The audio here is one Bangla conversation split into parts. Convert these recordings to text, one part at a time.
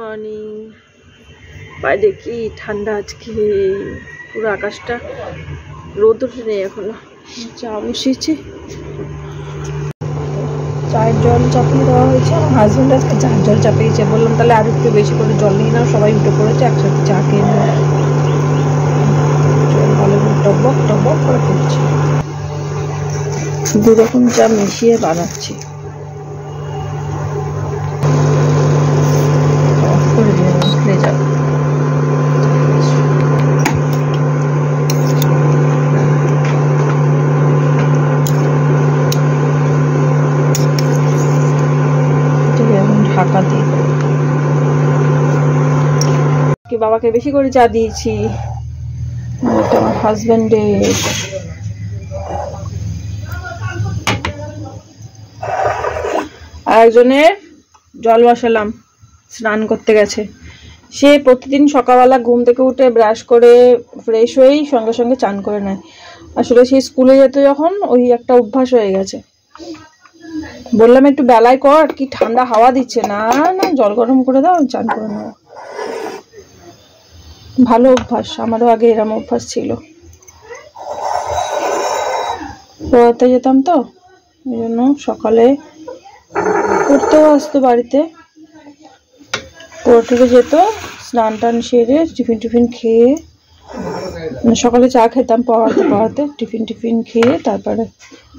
মর্নিং। বাইরে কি ঠান্ডা আজকে, পুরো আকাশটা রোদ উঠে নেই এখনো। চা বসিয়েছি, চায়ের জল চাপিয়ে দেওয়া হয়েছে। আমার হাজব্যান্ড আজকে চায়ের জল চাপিয়েছে। বললাম তাহলে আর একটু বেশি করে জল নিয়ে নাও, সবাই উঠে পড়েছে, একসাথে চা খেয়ে নেব। জল ভালো করে টকবক টকবক করে পড়ছে। দু রকম চা মিশিয়ে বানাচ্ছি। করে দিয়ে উঠলে যাবে। ঢাকা দিয়ে বাবাকে বেশি করে চা দিয়েছি। আমার হাজবেন্ডের আরেকজনের জল বসালাম, স্নান করতে গেছে। সে প্রতিদিন সকালবেলা ঘুম থেকে উঠে ব্রাশ করে ফ্রেশ হয়েই সঙ্গে সঙ্গে চান করে নেয়। আসলে সে স্কুলে যেত যখন, ওই একটা অভ্যাস হয়ে গেছে। বললাম একটু বেলায় কর, কি ঠান্ডা হাওয়া দিচ্ছে। না না, জল গরম করে দাও, চান করে নেব। ভালো অভ্যাস, আমারও আগে এরম অভ্যাস ছিল। পড়াতে যেতাম তো, এই জন্য সকালে পড়তেও আসতো বাড়িতে, পড়তে যেত, স্নান টান সেরে টিফিন টিফিন খেয়ে, সকালে চা খেতাম পড়াতে পড়াতে, টিফিন টিফিন খেয়ে তারপরে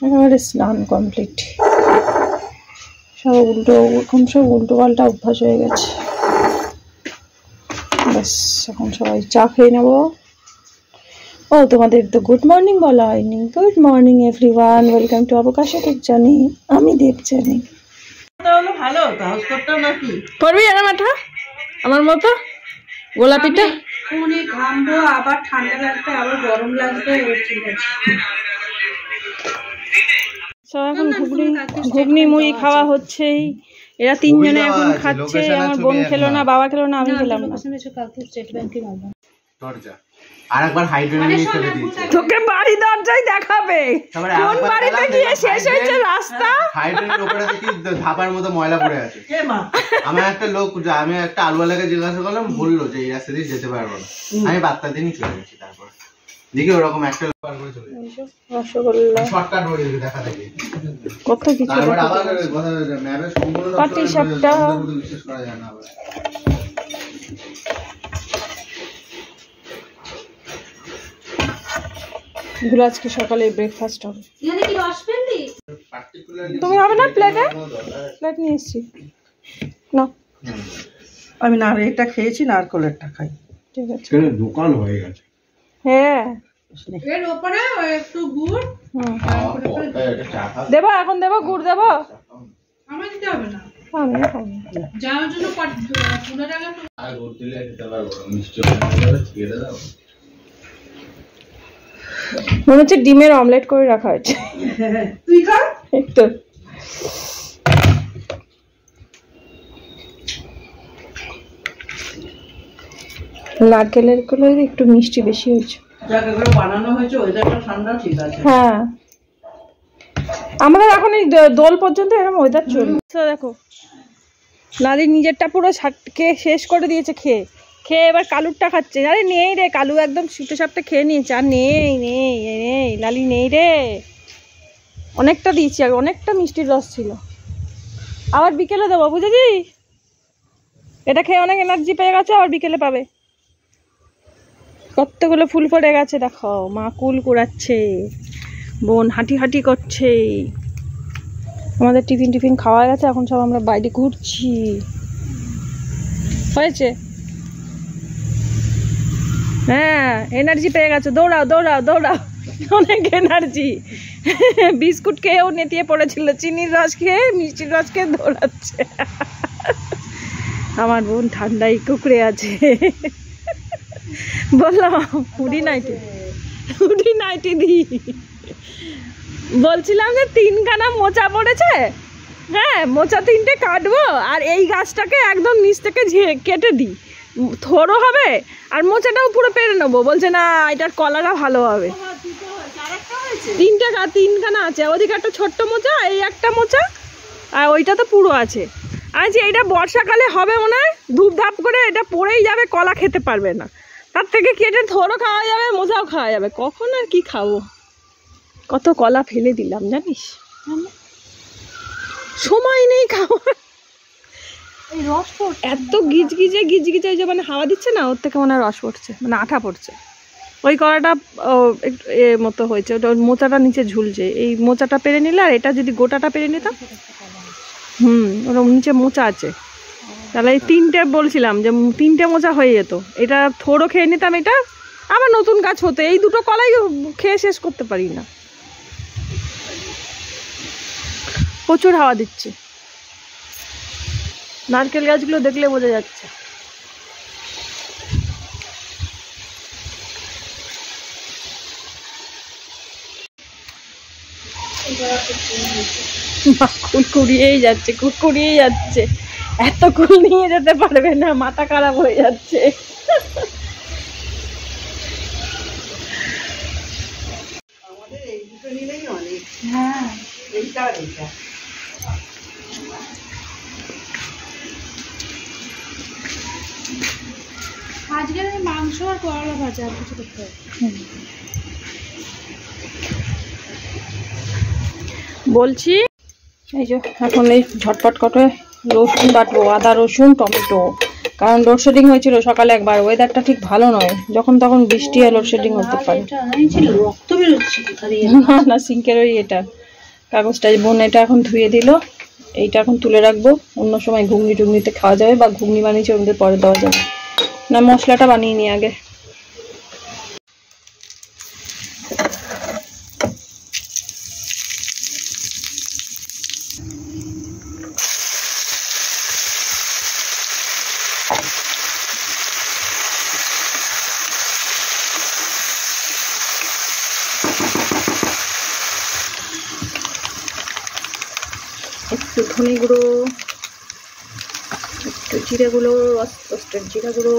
একেবারে স্নান কমপ্লিট। সব উল্টো, এখন সব উল্টো পাল্টা অভ্যাস হয়ে গেছে। ব্যাস, এখন সবাই চা খেয়ে নেবো। ও, তোমাদের তো গুড মর্নিং বলা হয়নি। Good morning everyone, welcome to অবকাশে ঠিক জানি। আমি দেবজানি। ভালো হাউস করতেও নাকি পড়বি আর মাথা আমার মতো গোলাপিটা কোনে ঘামবো, আবার ঠান্ডা লাগবে, আবার গরম লাগবে। ঠিক আছে, সব এখন ঘুগনি মুড়ি খাওয়া হচ্ছেই। এরা তিনজনে এখন খাচ্ছে। আমার বোন খেলো না, বাবা খেলো না, আমি খেলাম না। স্টেট ব্যাংকে মারলাম দরজা আরেকবার হাইড্রোজেন নিয়ে চলে দিয়েছে। তোকে বাড়ি দরজায় দেখাবে কোন বাড়িতে গিয়ে শেষ হয়েছে রাস্তা। হাইড্রোজেনের উপরে দেখি ধাপার মতো ময়লা পড়ে আছে। আমি একটা আলুওয়ালাকে জিজ্ঞাসা করলাম, বললো যে এই রাস্তা দিয়ে যেতে পারবো না। আমি বার্তা দিনই চলে গেছি। তারপর দেখি ওরকম একটা লোক করে চলে গেছে। রসগোল্লা শর্টকাট হয়ে যাবে দেখা দেখি কত কিছু। তারপর আবার ম্যাপে সম্পূর্ণ পাটি সাপটা বিশ্বাস করা যায় না। আবার এগুলো আজকে সকালে ব্রেকফাস্ট হবে। পার্টিকুলারলি তুমি হবে না প্লেটে? প্লেট নিয়ে এসেছি না। আমি না এটা খেয়েছি, নারকলেরটা খাই। ঠিক আছে, দোকান হয়ে গেছে। হ্যাঁ এর উপরে একটু গুড় দেবো, এখন দেবো, গুড় দেবো। আমার দিতে হবে না, আমি খাবো যাওয়ার জন্য 15 টাকা আর গুড় দিলে খেতে পারবো না, মিষ্টি হয়ে ছেড়ে দাও। মনে হচ্ছে ডিমের অমলেট করে রাখা হয়েছে। তুই খা একটু নারকেলের গুলো একটু মিষ্টি বেশি হয়েছে। জায়গাগুলো বানানো হয়েছে, ওয়েদারটা ঠান্ডা, ঠিক আছে। হ্যাঁ, আমাদের এখন এই দোল পর্যন্ত এরকম ওয়েদার চলছে। দেখো লালি নিজেরটা পুরো খেয়ে শেষ করে দিয়েছে। খেয়ে এবার কালুরটা খাচ্ছে। আরে নেই রে, কালু একদম সিটে সাপটা খেয়ে নিয়েছে। আর নেই নেই নেই লালি, নেই রে। অনেকটা দিয়েছি, আর অনেকটা মিষ্টির রস ছিল। আবার বিকেলে দেবো, বুঝেছিস? এটা খেয়ে অনেক এনার্জি পেয়ে গেছে, আবার বিকেলে পাবে। কতগুলো ফুল পড়ে গেছে দেখো। মা কুল কুড়াচ্ছে, বোন হাঁটি হাঁটি করছে। আমাদের টিফিন টিফিন খাওয়া গেছে, এখন সব আমরা বাইরে ঘুরছি। হয়েছে? হ্যাঁ, এনার্জি পেয়ে গেছে। দৌড়াও দৌড়াও দৌড়াও, অনেক এনার্জি। বিস্কুট খেয়েও নেতিয়ে পড়েছিল, চিনির রস খেয়ে, মিষ্টির রস খেয়ে দৌড়াচ্ছে। আমার বোন ঠান্ডায় কুকড়ে আছে। বললাম উডি নাইটি দি। বলছিলাম যে 3খানা মোচা পড়েছে, হ্যাঁ মোচা 3টে কাটবো, আর এই গাছটাকে একদম নিচ থেকে কেটে দিই, থোড়ো হবে, আর মোচাটাও পুরো পেরে নেবো। বলছে না, এটার কলাটা ভালো হবে। 3খানা আছে, ওদিকে একটা ছোট্ট মোচা, এই একটা মোচা, আর ওইটা তো পুরো আছে। আচ্ছা এটা বর্ষাকালে হবে মনে হয়, ধূপধাপ করে এটা পড়েই যাবে, কলা খেতে পারবে না। তার থেকে কেটে থোড়ও খাওয়া যাবে, মোচাও খাওয়া যাবে। কখন আর কি খাবো, কত কলা ফেলে দিলাম জানিস, সময় নেই খাওয়ার। এই রস পড়ছে এত গিজগিজে গিজগিজে, ওই যে মানে হাওয়া দিচ্ছে না, ওর থেকে মনে হয় রস পড়ছে, মানে আঠা পড়ছে। ওই কলাটা একটু মতো হয়েছে, ওটা মোচাটা নিচে ঝুলছে। এই মোচাটা পেরে নিলে, আর এটা যদি গোটাটা পেরে নিতাম, ওর নিচে মোচা আছে, তাহলে এই 3টে বলছিলাম যে 3টে মোচা হয়ে যেত। এটা থোড়ও খেয়ে নিতাম, এটা আবার নতুন গাছ হতো। এই দুটো কলাই খেয়ে শেষ করতে পারি না, প্রচুর হাওয়া দিচ্ছে। নারকেল গাছগুলো দেখলে বোঝা যাচ্ছে। কুড়কুড়িয়েই যাচ্ছে, কুড়কুড়িয়েই যাচ্ছে। এত কুল নিয়ে যেতে পারবে না, মাথা খারাপ হয়ে যাচ্ছে। হ্যাঁ এইটা এইটা আজকে মাংস আর করলা ভাজা আর কিছু করতে হবে। বলছি এই যে এখন এই ঝটপট করে রসুন বাটবো, আদা রসুন টমেটো। কারণ লোডশেডিং হয়েছিল সকালে একবার, ওয়েদারটা ঠিক ভালো নয়, যখন তখন বৃষ্টি আর লোডশেডিং হতে পারে। রক্ত বেরোচ্ছে না না, সিঙ্কের ওই এটা কাগজটা বোন এটা এখন ধুয়ে দিল, এইটা এখন তুলে রাখবো। অন্য সময় ঘুগনি টুগনিতে খাওয়া যাবে, বা ঘুগনি বানিয়েছে ওদের পরে দেওয়া যাবে। না মশলাটা বানিয়ে নিই আগে। একটু ধনে গুঁড়ো, একটু জিরে গুঁড়ো, রোস্টেড জিরা গুঁড়ো,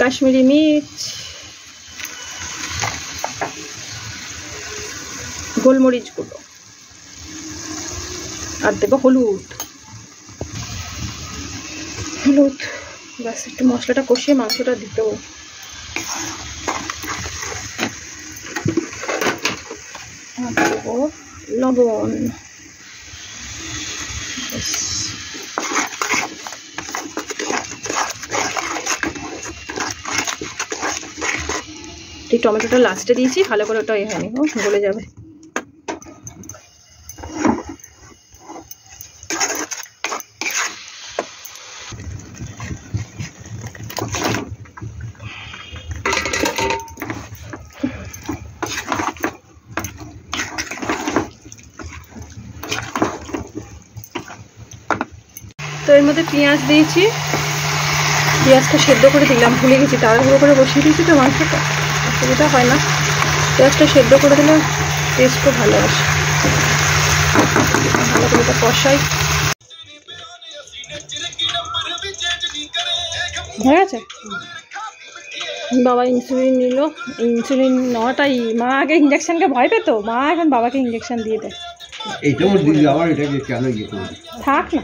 কাশ্মীরি মির্চ, গোলমরিচ গুঁড়ো, আর দেবো হলুদ। ব্যাস, একটু মশলাটা কষিয়ে মাংসটা দিতে দেবো। লবণ, এই টমেটোটা লাস্টে দিয়েছি, ভালো করে ওটা হয়নি, গলে যাবে। তো এর মধ্যে পেঁয়াজ দিয়েছি, পেঁয়াজটা সেদ্ধ করে দিলাম, ভুলে গেছি, তাড়াহুড়ো করে বসিয়ে দিয়েছি তো মাংসটা, অসুবিধা হয় না। পেঁয়াজটা সেদ্ধ করে দিলে টেস্টও ভালো আসে। ভালো করে এটা কষাই। হয়ে গেছে। বাবা ইনসুলিন নিল, ইনসুলিন নেওয়াটাই, মা আগে ইঞ্জেকশনকে ভয় পেতো, মা এখন বাবাকে ইঞ্জেকশন দিয়ে দেয়। থাক না,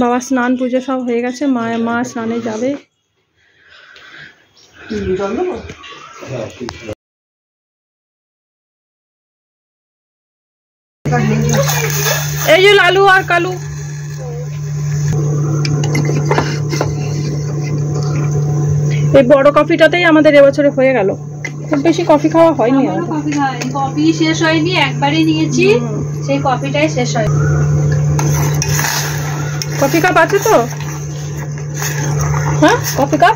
বাবা স্নান পুজো সব হয়ে গেছে, মা স্নানে যাবে। এই যে লালু আর কালু, এই বড় কফিটাতেই আমাদের এবছরে হয়ে গেল। খুব বেশি কফি খাওয়া হয়নি, কফি শেষ হয়নি, একবারই নিয়েছি, সেই কফিটাই শেষ হয়। কফি কাপ আছে তো? হ্যাঁ, কফি কাপ।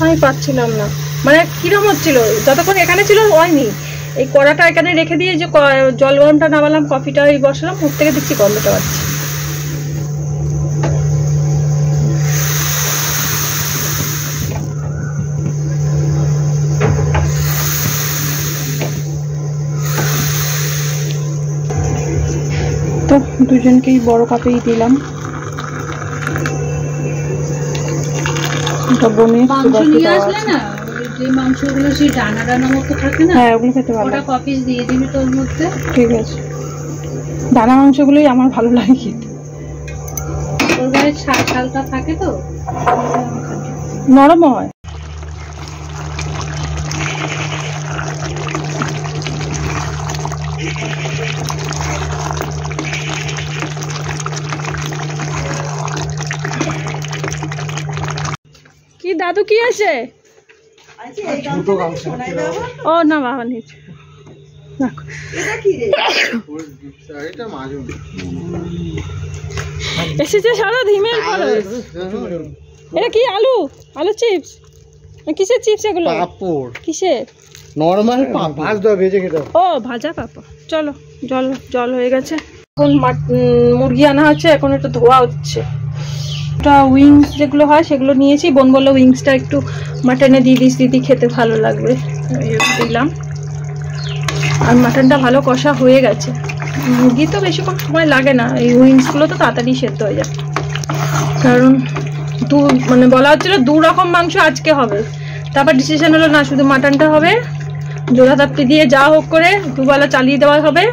আমি পাচ্ছিলাম না, মানে কিরম হচ্ছিল যতক্ষণ এখানে ছিল হয়নি। এই কড়াটা এখানে রেখে দিয়ে যে জল গরমটা নামালাম, কফিটা ওই বসালাম, ওর থেকে দেখছি গন্ধটা পাচ্ছি। দুজনকেই বড় কাপেই দিলাম। হ্যাঁ ওগুলো খেতে ভালো, ঠিক আছে। দানা মাংসগুলোই আমার ভালো লাগে খেতে, থাকে তো নরম হয়। কি দাদু কি আছে? ও না বাবা নিচে এসেছে সারা ধিমের পরে। এটা কি আলু? আলু চিপস? কিসের চিপস এগুলো? পাপড়। কিসের? নরমাল পাপড় দাও ভেজে খেতে। ও ভাজা পাপড়। চলো জল জল হয়ে গেছে। এখন মুরগি আনা হচ্ছে, এখন একটু ধোয়া হচ্ছে। ওটা উইংস যেগুলো হয় সেগুলো নিয়েছি। বোন বললো উইংসটা একটু মাটনে দিয়ে দিস দিদি, খেতে ভালো লাগবে, দিলাম। আর মাটনটা ভালো কষা হয়ে গেছে। মুরগি তো বেশিক্ষণ সময় লাগে না, এই উইংসগুলো তো তাড়াতাড়ি সেদ্ধ হয়ে যায়। কারণ মানে বলা হচ্ছিল 2 রকম মাংস আজকে হবে, তারপর ডিসিশন হলো না শুধু মাটনটা হবে। জোড়া তাপ্তি দিয়ে যা হোক করে 2 বেলা চালিয়ে দেওয়া হবে।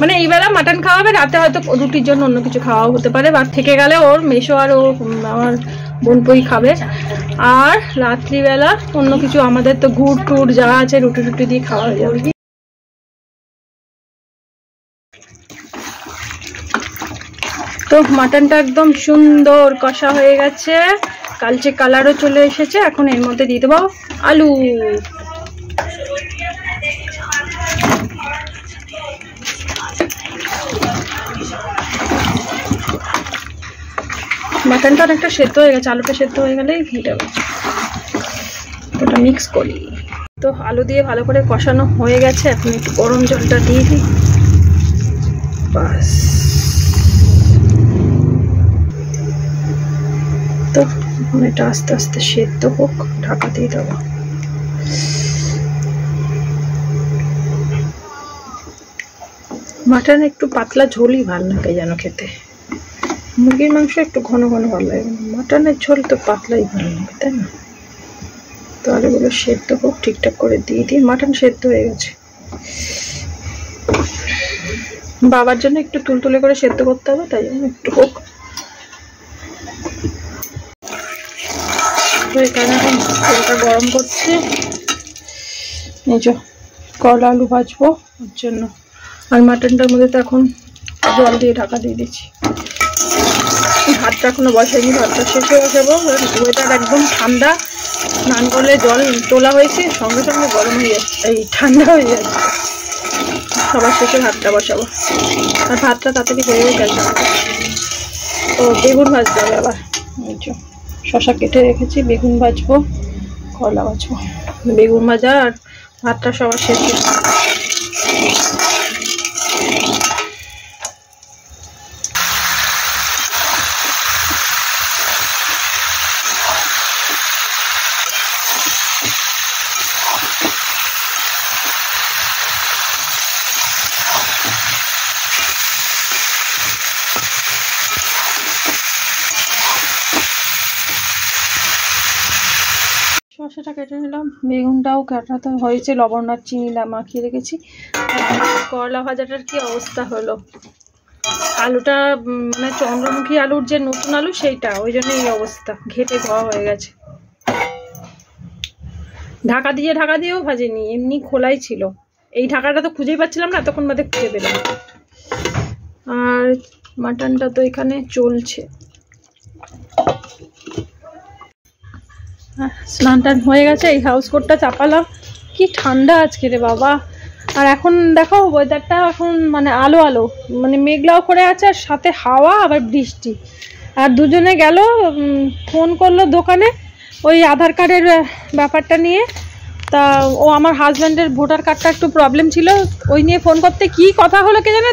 মানে এই বেলা মাটন খাওয়া হবে, রাতে হয়তো রুটির জন্য অন্য কিছু খাওয়া হতে পারে, বা থেকে গেলে ওর মেশো আর ও আমার বোনপই খাবে। আর রাত্রিবেলা অন্য কিছু আমাদের তো গুড় টুড় যা আছে রুটি টুটি দিয়ে খাওয়া হয়ে যাবে। তো মাটনটা একদম সুন্দর কষা হয়ে গেছে, কালচে কালারও চলে এসেছে। এখন এর মধ্যে দিয়ে দেবো আলু। মাটনটা অনেকটা সেদ্ধ হয়ে গেছে, আলুটা সেদ্ধ হয়ে গেলেই হয়ে যাবে। ওটা মিক্স করি। তো আলু দিয়ে ভালো করে কষানো হয়ে গেছে, এখন একটু গরম জলটা দিয়ে দিই। বাস। তো এটা আস্তে আস্তে সেদ্ধ হোক, ঢাকা দিয়ে দেবো। মাটন একটু পাতলা ঝোলই ভালো লাগে যেন খেতে। মুরগির মাংস একটু ঘন ঘন ভালো লাগে, মাটনের ঝোল তো পাতলাই ভালো লাগে, তাই না? তো আলুগুলো সেদ্ধ হোক, ঠিকঠাক করে দিয়ে দিই। মাটন সেদ্ধ হয়ে গেছে। বাবার জন্য একটু তুলতুলে করে সেদ্ধ করতে হবে, তাই জন্য একটু হোক। তো এখানে এখন তেলটা গরম করছি। এই যে করলা আলু ভাজবো ওর জন্য। আর মাটনটার মধ্যে তো এখন জল দিয়ে ঢাকা দিয়ে দিচ্ছি। ভাতটা এখনো বসাইনি, ভাতটা শেষে বসাবো। ওয়েদার একদম ঠান্ডা, স্নান করলে জল তোলা হয়েছে সঙ্গে সঙ্গে গরম হয়ে যাচ্ছে, এই ঠান্ডা হয়ে যাচ্ছে। সবার শেষে ভাতটা বসাবো। আর ভাতটা তাড়াতাড়ি হয়ে গেছে। তো বেগুন ভাজতে হবে আবার। শশা কেটে রেখেছি, বেগুন ভাজবো, করলা ভাজবো। বেগুন ভাজা আর ভাতটা সবার শেষে। শসাটা কেটে নিলাম, বেগুনটাও কাটাতে হয়েছে, লবণ আর চিনি মাখিয়ে রেখেছি। করলা ভাজাটার কি অবস্থা হলো, আলুটা মানে চন্দ্রমুখী আলুর যে নতুন আলু সেইটা, ওই জন্য এই অবস্থা, ঘেটে ধোয়া হয়ে গেছে। ঢাকা দিয়েও ভাজেনি, এমনি খোলাই ছিল। এই ঢাকাটা তো খুঁজেই পাচ্ছিলাম না, তখন বাদে খুঁজে পেলাম। আর মাটনটা তো এখানে চলছে। স্নান টান হয়ে গেছে, এই হাউস কোটটা চাপালাম। কি ঠান্ডা আজকে রে বাবা। আর এখন দেখো ওয়েদারটা এখন মানে আলো আলো, মানে মেঘলাও করে আছে, আর সাথে হাওয়া আবার বৃষ্টি। আর দুজনে গেল, ফোন করলো দোকানে ওই আধার কার্ডের ব্যাপারটা নিয়ে। তা ও আমার হাজব্যান্ডের ভোটার কার্ডটা একটু প্রবলেম ছিল, ওই নিয়ে ফোন করতে কি কথা হলো কে জানে,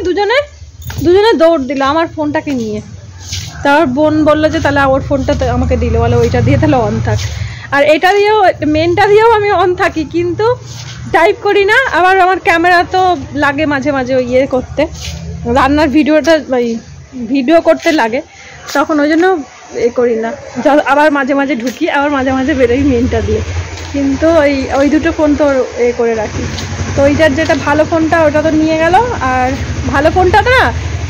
দুজনে দৌড় দিল আমার ফোনটাকে নিয়ে। তারপর বোন বললো যে তাহলে ওর ফোনটা আমাকে দিল, বলে ওইটা দিয়ে তাহলে অন থাক। আর এটা দিয়েও, মেনটা দিয়েও আমি অন থাকি, কিন্তু টাইপ করি না। আবার আমার ক্যামেরা তো লাগে মাঝে মাঝে ওই ইয়ে করতে, রান্নার ভিডিওটা ওই ভিডিও করতে লাগে, তখন ওই জন্য এ করি না। আবার মাঝে মাঝে ঢুকি, আবার মাঝে মাঝে বেরোই মেনটা দিয়ে, কিন্তু ওই দুটো ফোন তো এ করে রাখি। তো ওইটার যেটা ভালো ফোনটা ওটা তো নিয়ে গেল, আর ভালো ফোনটা না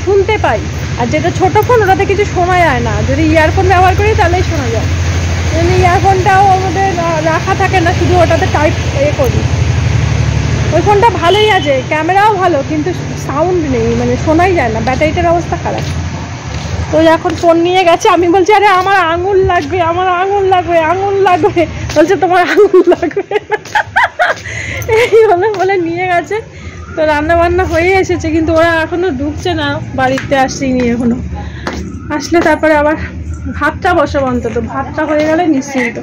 শুনতে পাই, আর যেটা ছোটো ফোন ওটাতে কিছু শোনা যায় না, যদি ইয়ারফোন ব্যবহার করি তাহলেই শোনা যায়। ইয়ারফোনটাও আমাদের রাখা থাকে না, শুধু ওটাতে টাইপ এ করি। ওই ফোনটা ভালোই আছে, ক্যামেরাও ভালো, কিন্তু সাউন্ড নেই, মানে শোনাই যায় না, ব্যাটারিটার অবস্থা খারাপ। তো এখন ফোন নিয়ে গেছে, আমি বলছি আরে আমার আঙুল লাগবে, আমার আঙুল লাগবে, আঙুল লাগবে, বলছে তোমার আঙুল লাগবে এই বলে নিয়ে গেছে। তো রান্না বান্না হয়ে এসেছে, কিন্তু ওরা এখনো ঢুকছে না, বাড়িতে আসছেনি এখনো। আসলে তারপরে আবার ভাতটা বসাবো, অন্তত ভাতটা হয়ে গেলে নিশ্চিন্ত।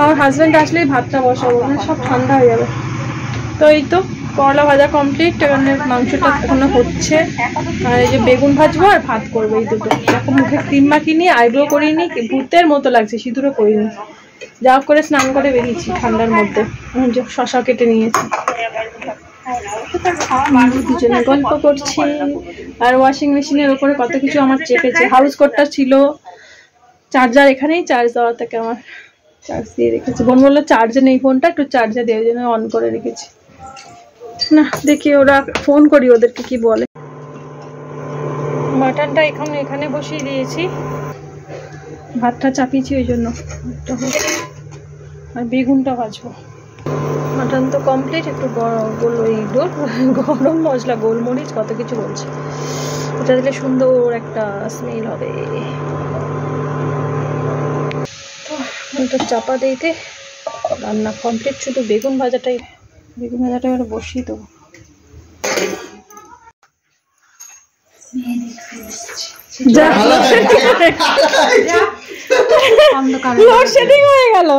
আমার হাজব্যান্ড আসলেই ভাতটা বসাবো, মানে সব ঠান্ডা হয়ে যাবে। তো এই তো করলা ভাজা কমপ্লিট, এখানে মাংসটা এখনো হচ্ছে, আর এই যে বেগুন ভাজবো আর ভাত করবো, এই দুটো। এখন মুখে ক্রিম মাখিনি, আইব্রো করিনি, ভূতের মতো লাগছে, সিঁদুরও করিনি, যা করে স্নান করে বেরিয়েছি ঠান্ডার মধ্যে। শশা কেটে নিয়েছি, দুজনে গল্প করছি। আর ওয়াশিং মেশিনের ওপরে কত কিছু আমার চেপেছে। হাউস কোটটা ছিল, চার্জার এখানেই চার্জ দেওয়া থাকে, আমার চার্জ দিয়ে রেখেছি। বোন বললো চার্জে নেই ফোনটা, একটু চার্জে দিয়ে, ওই জন্য অন করে রেখেছি। না দেখি ওরা, ফোন করি ওদেরকে কি বলে। মাটনটা এখানে বসিয়ে দিয়েছি, ভাতটা চাপিয়েছি ওই জন্য, আর বেগুনটা ভাজবো। মাটন তো কমপ্লিট, একটু গরম মশলা, গোলমরিচ, কত কিছু বলছে, এটা দিলে সুন্দর একটা স্মেল হবে। তো চাপা দিতে রান্না কমপ্লিট, শুধু বেগুন ভাজাটা এবার বসিয়ে দেবো। লোডশেডিং হয়ে গেল,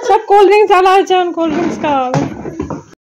সব কোল্ড ড্রিঙ্কস আনা হয়েছে, কোল্ড ড্রিঙ্কস খাওয়া হবে।